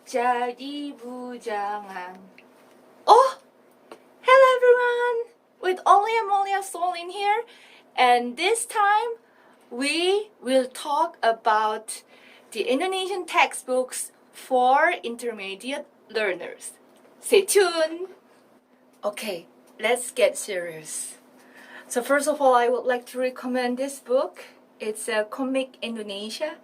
짜리부장한. Oh, hello everyone! With only Amelia Soul in here, and this time we will talk about the Indonesian textbooks for intermediate learners. Stay tuned! Okay, let's get serious. So first of all, I would like to recommend this book. It's a Comic Indonesia.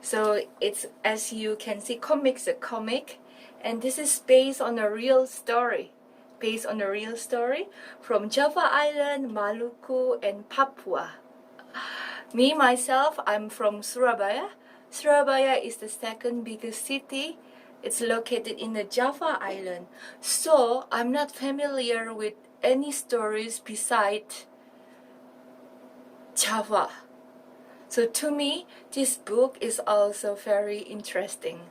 So it's, as you can see, comic's a comic, and this is based on a real story. Based on a real story from Java Island, Maluku, and Papua. Me, myself, I'm from Surabaya. Surabaya is the second biggest city. It's located in the Java Island. So I'm not familiar with any stories besides Java. So to me, this book is also very interesting.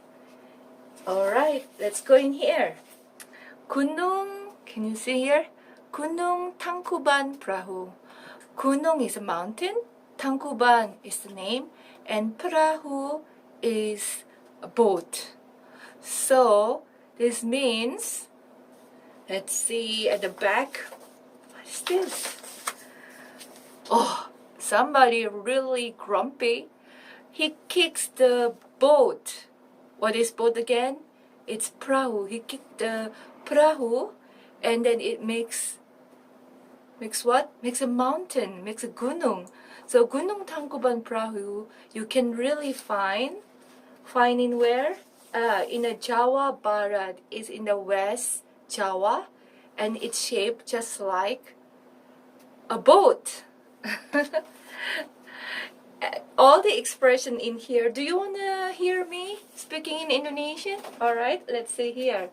Alright, let's go in here. Gunung, can you see here? Gunung Tangkuban Perahu. Gunung is a mountain, Tangkuban is the name, and Perahu is a boat. So this means, let's see at the back, what is this? Oh, somebody really grumpy. He kicks the boat. What is boat again? It's perahu. He kicked the perahu, and then it makes what? Makes a mountain, makes a gunung. So Gunung Tangkuban Perahu, you can really find in where? In the Jawa Barat. It's in the West Java, and it's shaped just like a boat. All the expression in here. Do you wanna hear me speaking in Indonesian? All right, let's say here.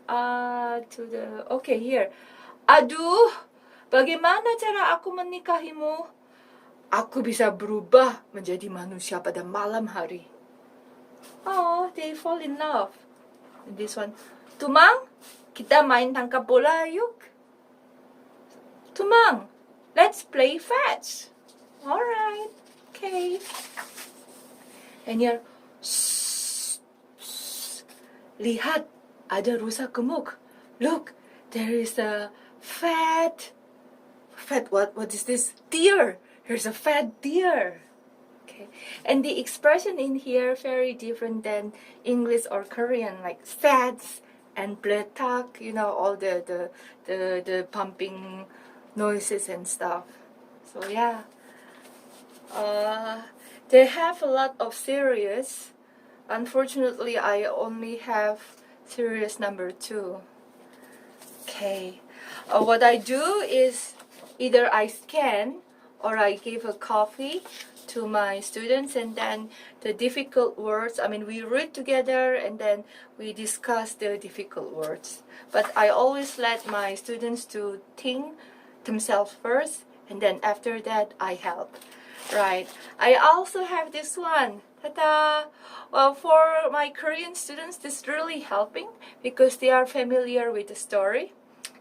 Okay, here. Aduh, bagaimana cara aku menikahimu? Aku bisa berubah menjadi manusia pada malam hari. Oh, they fall in love. And this one. Tumang, kita main tangkap bola yuk. Tumang, let's play fetch. Alright, okay. And here, lihat, ada rusa gemuk. Look, there is a fat, what is this? Deer. Here's a fat deer. Okay, and the expression in here very different than English or Korean, like stats and bletak, you know, all the pumping noises and stuff. So yeah. They have a lot of series. Unfortunately, I only have series number 2. Okay. What I do is either I scan or I give a copy to my students, and then the difficult words, we read together and then we discuss the difficult words. But I always let my students to think themselves first, and then after that I help. Right. I also have this one. Ta-da! Well, for my Korean students, this is really helping because they are familiar with the story.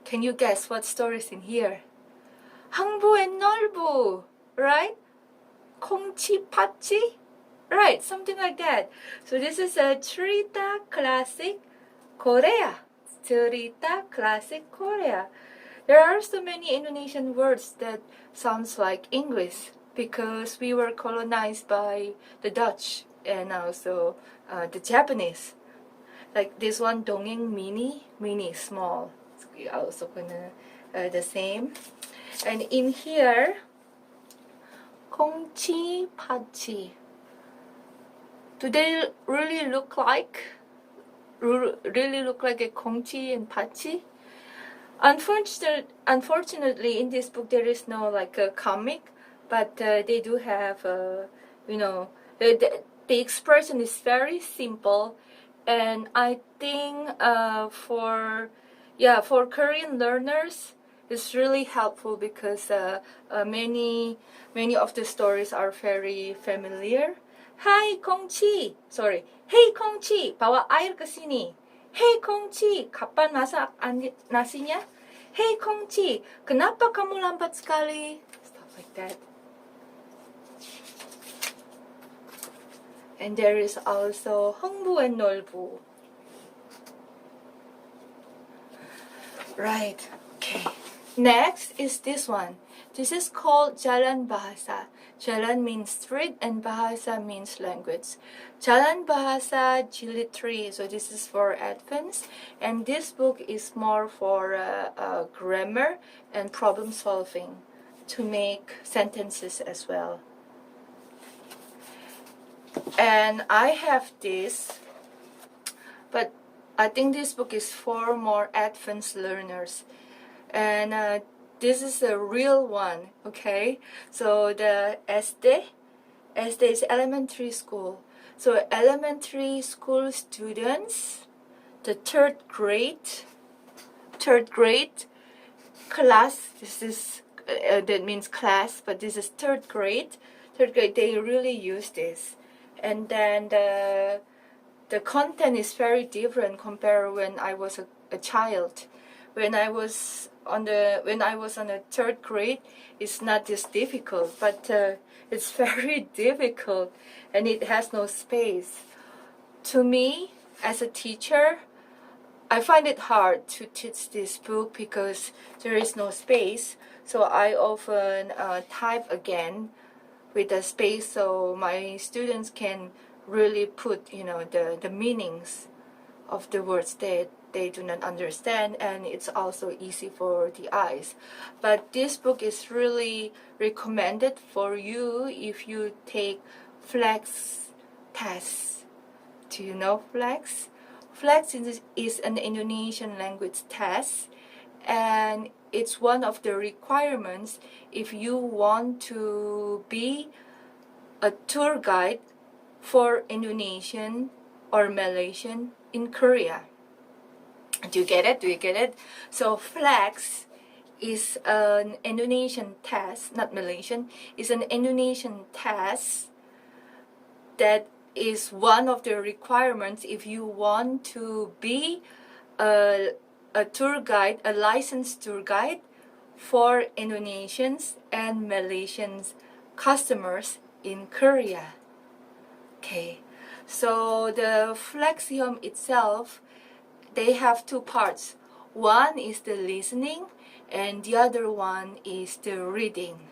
Can you guess what story is in here? 항부 and 넓부, right? 콩치 파치, right? Something like that. So this is a cerita classic Korea. Cerita classic Korea. There are so many Indonesian words that sounds like English, because we were colonized by the Dutch and also the Japanese. Like this one, dongeng mini small. So we also gonna the same. And in here, kongchi pachi. Do they really look like a kongchi and pachi? Unfortunately, in this book there is no like a comic. But they do have, the expression is very simple, and I think for Korean learners, it's really helpful because many of the stories are very familiar. Hi Kongchi, hey Kongchi, bawa air ke sini. Hey Kongchi, kapan masak nasinya? Hey Kongchi, kenapa kamu lambat sekali? Stuff like that. And there is also 항부 and 넓부. Right. Okay. Next is this one. This is called Jalan Bahasa. Jalan means street and Bahasa means language. Jalan Bahasa Jilid 3. So this is for advanced. And this book is more for grammar and problem solving to make sentences as well. And I have this, but I think this book is for more advanced learners. And this is a real one, okay? So the SD is elementary school. So elementary school students, the third grade class, this is, that means class, but this is third grade, they really use this. And then the content is very different compared when I was a child. When I was on the third grade, it's not this difficult, but it's very difficult, and it has no space. To me, as a teacher, I find it hard to teach this book because there is no space. So I often type again with the space, so my students can really put, the meanings of the words that they do not understand, and it's also easy for the eyes. But this book is really recommended for you if you take flex tests. Do you know flex? Flex is an Indonesian language test, and it's one of the requirements if you want to be a tour guide for Indonesian or Malaysian in Korea. Do you get it? So flex is an Indonesian test, not Malaysian. It's an Indonesian test that is one of the requirements if you want to be a tour guide, a licensed tour guide for Indonesians and Malaysians customers in Korea. Okay, so the Flexium itself, they have two parts. One is the listening, and the other one is the reading.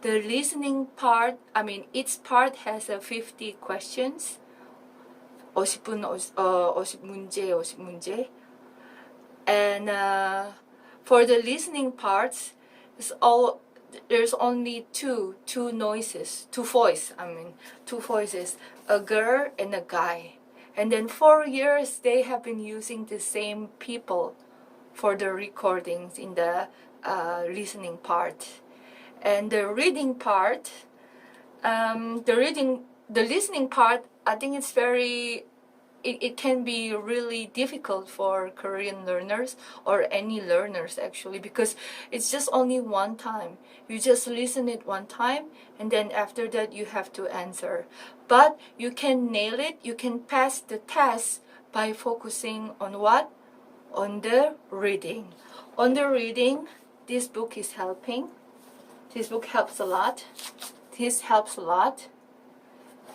The listening part, each part has 50 questions. 50문제. And for the listening parts, there's only two voices, a girl and a guy. And then 4 years they have been using the same people for the recordings in the listening part. And the reading part, the listening part, I think it's it can be really difficult for Korean learners or any learners actually, because it's just only one time. You just listen it one time, and then after that you have to answer. But you can nail it, you can pass the test by focusing on what? On the reading. On the reading, this book is helping. This book helps a lot. This helps a lot.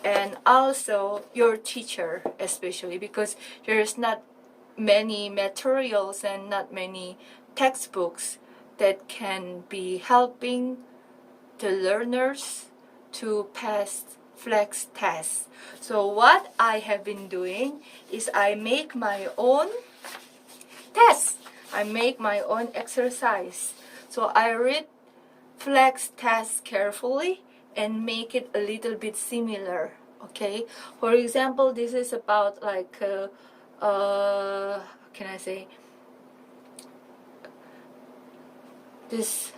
And also your teacher, especially, because there's not many materials and not many textbooks that can be helping the learners to pass flex tests. So what I have been doing is I make my own tests. I make my own exercise. So I read flex tests carefully and make it a little bit similar. Okay, for example, this is about like can I say this?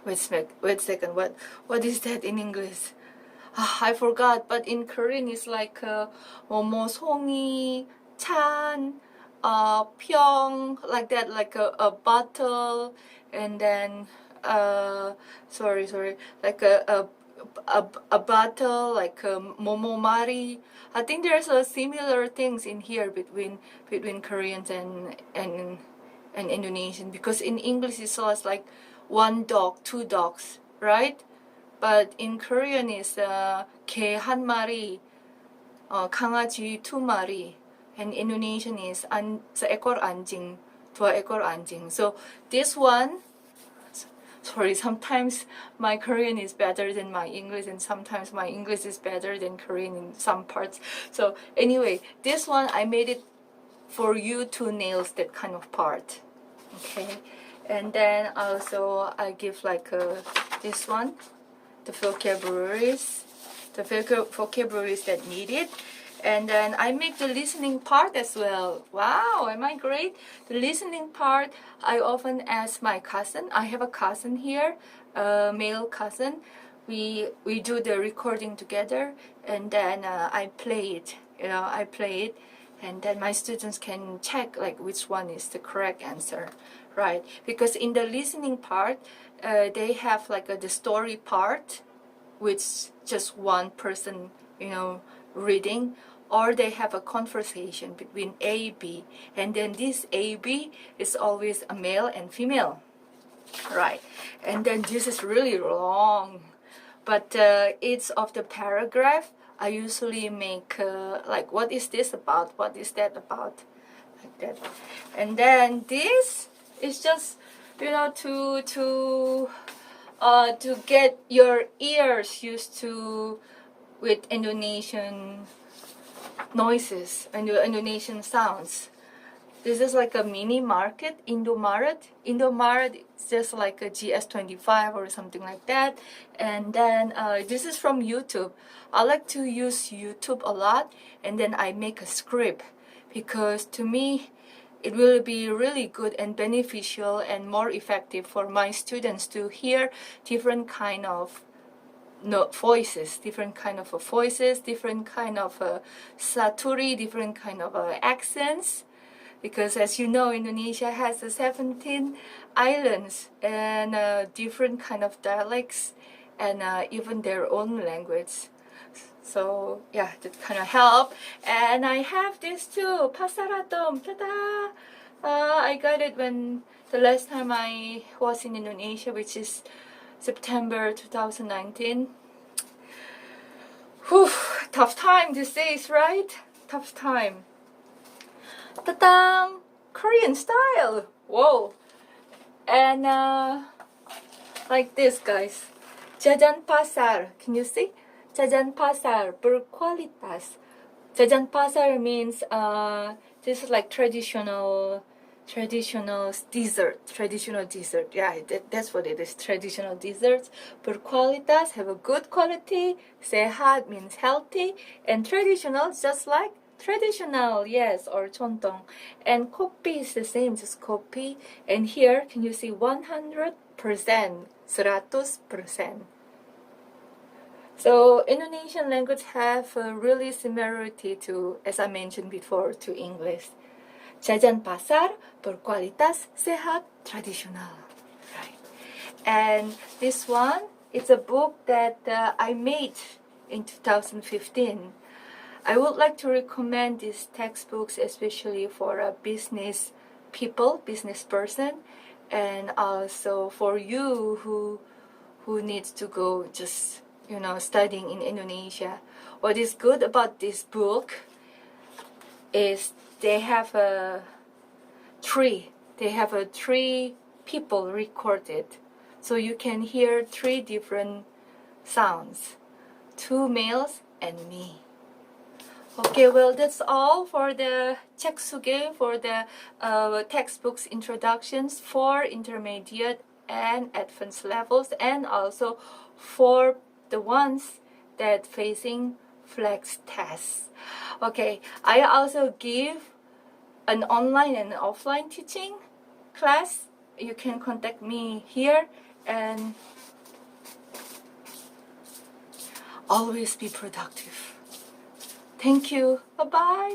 Wait a second. What is that in English? I forgot. But in Korean, it's like 뭐뭐 송이 찬 평, like that, like a bottle, and then sorry, like a bottle, like momomari. I think there's a similar things in here between Koreans and Indonesian, because in English it's always like one dog, two dogs, right? But in Korean is 개 한 마리, 강아지 두 마리, and Indonesian is seekor anjing, dua ekor anjing. So this one, sorry, sometimes my Korean is better than my English, and sometimes my English is better than Korean in some parts. So anyway, this one I made it for you to nail that kind of part. Okay, and then also I give like this one, the vocabularies that need it. And then I make the listening part as well. Wow, am I great? The listening part, I often ask my cousin. I have a cousin here, a male cousin. We do the recording together, and then I play it. I play it, and then my students can check like which one is the correct answer, right? Because in the listening part, they have like the story part, which just one person, reading, or they have a conversation between A, B, and then this A, B is always a male and female, right? And then this is really long, but each of the paragraph I usually make like, what is this about? What is that about? Like that. And then this is just, to get your ears used to with Indonesian noises and Indonesian sounds. This is like a mini market, Indomaret. Indomaret is just like a GS25 or something like that. And then this is from YouTube. I like to use YouTube a lot, and then I make a script, because to me it will be really good and beneficial and more effective for my students to hear different kind of voices, different kind of saturi, different kind of accents. Because as you know, Indonesia has 17 islands and different kind of dialects, and even their own language. So yeah, that kind of help. And I have this too, pasaradom. Ta-da! I got it when the last time I was in Indonesia, which is September 2019. Whew, tough time these days, right? Tough time. Ta-dang! Korean style! Whoa! And like this, guys. Jajan pasar. Can you see? Jajan pasar berkualitas. Jajan pasar means this is like traditional dessert. Yeah, that's what it is. Traditional desserts. Berkualitas, have a good quality. Sehat means healthy. And traditional, just like traditional, yes, or chontong. And kopi is the same, just kopi. And here, can you see 100%, 100%. So Indonesian language have a really similarity to, as I mentioned before, to English. Jajan pasar berkualitas, sehat, tradisional. Right. And this one, it's a book that I made in 2015. I would like to recommend these textbooks, especially for a business person, and also for you who needs to go just studying in Indonesia. What is good about this book is they have a three people recorded, so you can hear 3 different sounds, 2 males and me. Okay, well, that's all for the 책수계, for the textbooks introductions for intermediate and advanced levels, and also for the ones that facing flex tests. Okay, I also give an online and offline teaching class. You can contact me here, and always be productive. Thank you. Bye-bye.